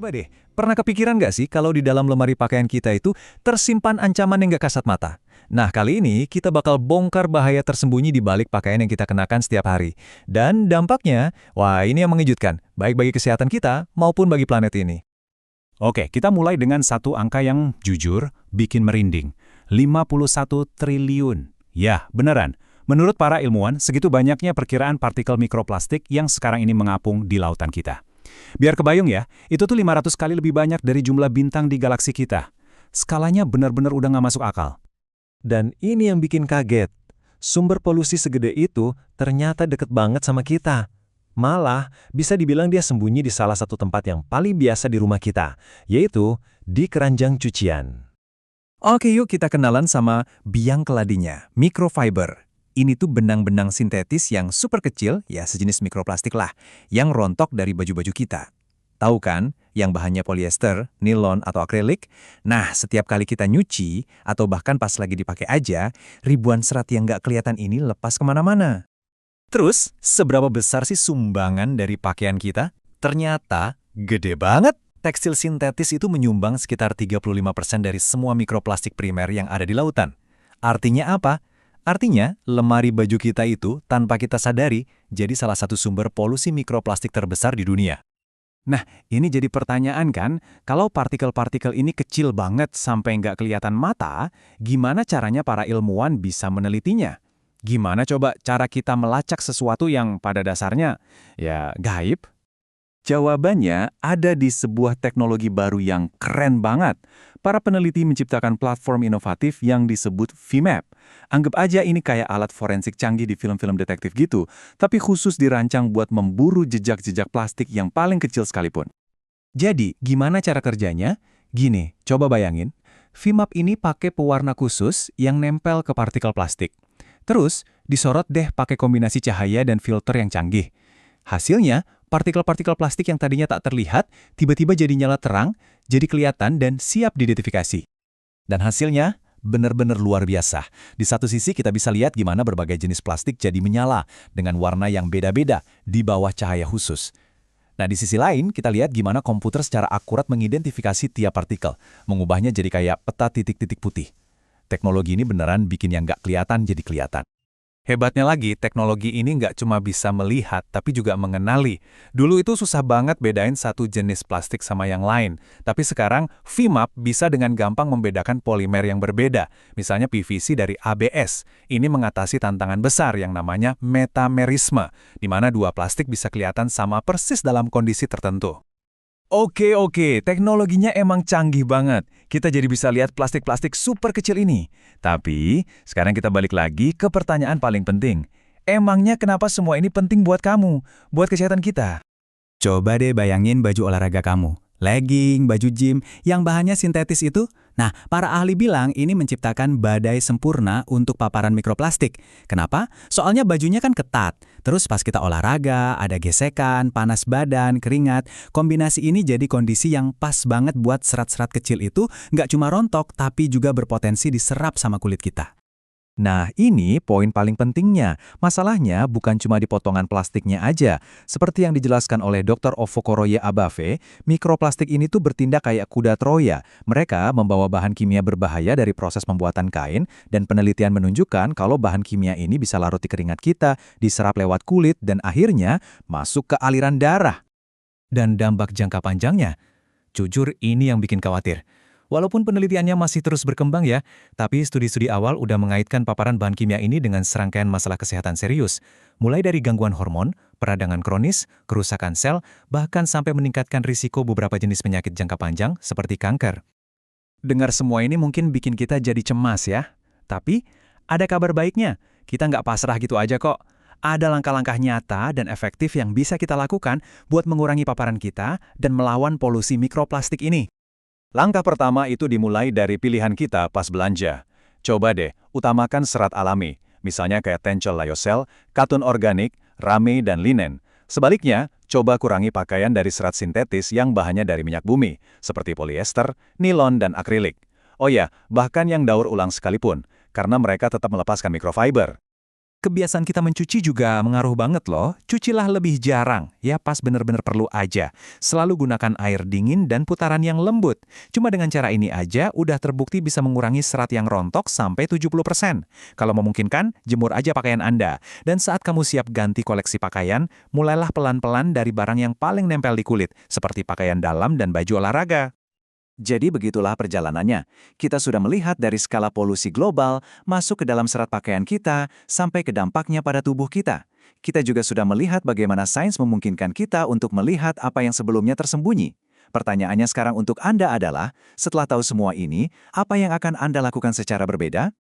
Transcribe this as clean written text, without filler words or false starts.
Coba deh, pernah kepikiran nggak sih kalau di dalam lemari pakaian kita itu tersimpan ancaman yang nggak kasat mata? Nah, kali ini kita bakal bongkar bahaya tersembunyi di balik pakaian yang kita kenakan setiap hari. Dan dampaknya, wah ini yang mengejutkan, baik bagi kesehatan kita maupun bagi planet ini. Oke, kita mulai dengan satu angka yang jujur bikin merinding. 51 triliun. Ya, beneran. Menurut para ilmuwan, segitu banyaknya perkiraan partikel mikroplastik yang sekarang ini mengapung di lautan kita. Biar kebayang ya, itu tuh 500 kali lebih banyak dari jumlah bintang di galaksi kita. Skalanya benar-benar udah nggak masuk akal. Dan ini yang bikin kaget. Sumber polusi segede itu ternyata deket banget sama kita. Malah, bisa dibilang dia sembunyi di salah satu tempat yang paling biasa di rumah kita, yaitu di keranjang cucian. Oke, yuk kita kenalan sama biang keladinya, microfiber. Ini tuh benang-benang sintetis yang super kecil, ya sejenis mikroplastik lah, yang rontok dari baju-baju kita. Tahu kan, yang bahannya polyester, nilon, atau akrilik? Nah, setiap kali kita nyuci, atau bahkan pas lagi dipakai aja, ribuan serat yang nggak kelihatan ini lepas kemana-mana. Terus, seberapa besar sih sumbangan dari pakaian kita? Ternyata, gede banget. Tekstil sintetis itu menyumbang sekitar 35% dari semua mikroplastik primer yang ada di lautan. Artinya apa? Artinya, lemari baju kita itu, tanpa kita sadari, jadi salah satu sumber polusi mikroplastik terbesar di dunia. Nah, ini jadi pertanyaan kan, kalau partikel-partikel ini kecil banget sampai nggak kelihatan mata, gimana caranya para ilmuwan bisa menelitinya? Gimana coba cara kita melacak sesuatu yang pada dasarnya, ya gaib? Jawabannya ada di sebuah teknologi baru yang keren banget. Para peneliti menciptakan platform inovatif yang disebut VMAP. Anggap aja ini kayak alat forensik canggih di film-film detektif gitu, tapi khusus dirancang buat memburu jejak-jejak plastik yang paling kecil sekalipun. Jadi, gimana cara kerjanya? Gini, coba bayangin. VMAP ini pakai pewarna khusus yang nempel ke partikel plastik. Terus, disorot deh pakai kombinasi cahaya dan filter yang canggih. Hasilnya, partikel-partikel plastik yang tadinya tak terlihat, tiba-tiba jadi nyala terang, jadi kelihatan dan siap diidentifikasi. Dan hasilnya, benar-benar luar biasa. Di satu sisi kita bisa lihat gimana berbagai jenis plastik jadi menyala, dengan warna yang beda-beda di bawah cahaya khusus. Nah, di sisi lain, kita lihat gimana komputer secara akurat mengidentifikasi tiap partikel, mengubahnya jadi kayak peta titik-titik putih. Teknologi ini beneran bikin yang nggak kelihatan jadi kelihatan. Hebatnya lagi, teknologi ini nggak cuma bisa melihat, tapi juga mengenali. Dulu itu susah banget bedain satu jenis plastik sama yang lain. Tapi sekarang, VMAP bisa dengan gampang membedakan polimer yang berbeda. Misalnya PVC dari ABS. Ini mengatasi tantangan besar yang namanya metamerisme, di mana dua plastik bisa kelihatan sama persis dalam kondisi tertentu. Oke, teknologinya emang canggih banget. Kita jadi bisa lihat plastik-plastik super kecil ini. Tapi, sekarang kita balik lagi ke pertanyaan paling penting. Emangnya kenapa semua ini penting buat kamu, buat kesehatan kita? Coba deh bayangin baju olahraga kamu. Legging, baju gym, yang bahannya sintetis itu. Nah, para ahli bilang ini menciptakan badai sempurna untuk paparan mikroplastik. Kenapa? Soalnya bajunya kan ketat. Terus pas kita olahraga, ada gesekan, panas badan, keringat. Kombinasi ini jadi kondisi yang pas banget buat serat-serat kecil itu nggak cuma rontok, tapi juga berpotensi diserap sama kulit kita. Nah, ini poin paling pentingnya. Masalahnya bukan cuma di potongan plastiknya aja. Seperti yang dijelaskan oleh Dr. Ofokoroye Abafe, mikroplastik ini tuh bertindak kayak kuda Troya. Mereka membawa bahan kimia berbahaya dari proses pembuatan kain, dan penelitian menunjukkan kalau bahan kimia ini bisa larut di keringat kita, diserap lewat kulit, dan akhirnya masuk ke aliran darah. Dan dampak jangka panjangnya, jujur ini yang bikin khawatir. Walaupun penelitiannya masih terus berkembang ya, tapi studi-studi awal udah mengaitkan paparan bahan kimia ini dengan serangkaian masalah kesehatan serius. Mulai dari gangguan hormon, peradangan kronis, kerusakan sel, bahkan sampai meningkatkan risiko beberapa jenis penyakit jangka panjang seperti kanker. Dengar semua ini mungkin bikin kita jadi cemas ya. Tapi, ada kabar baiknya. Kita nggak pasrah gitu aja kok. Ada langkah-langkah nyata dan efektif yang bisa kita lakukan buat mengurangi paparan kita dan melawan polusi mikroplastik ini. Langkah pertama itu dimulai dari pilihan kita pas belanja. Coba deh, utamakan serat alami, misalnya kayak tencel lyocell, katun organik, rame, dan linen. Sebaliknya, coba kurangi pakaian dari serat sintetis yang bahannya dari minyak bumi, seperti polyester, nilon, dan akrilik. Oh ya, bahkan yang daur ulang sekalipun, karena mereka tetap melepaskan mikrofiber. Kebiasaan kita mencuci juga mengaruh banget loh. Cucilah lebih jarang, ya pas bener-bener perlu aja. Selalu gunakan air dingin dan putaran yang lembut. Cuma dengan cara ini aja udah terbukti bisa mengurangi serat yang rontok sampai 70%. Kalau memungkinkan, jemur aja pakaian Anda. Dan saat kamu siap ganti koleksi pakaian, mulailah pelan-pelan dari barang yang paling nempel di kulit, seperti pakaian dalam dan baju olahraga. Jadi begitulah perjalanannya. Kita sudah melihat dari skala polusi global, masuk ke dalam serat pakaian kita, sampai ke dampaknya pada tubuh kita. Kita juga sudah melihat bagaimana sains memungkinkan kita untuk melihat apa yang sebelumnya tersembunyi. Pertanyaannya sekarang untuk Anda adalah, setelah tahu semua ini, apa yang akan Anda lakukan secara berbeda?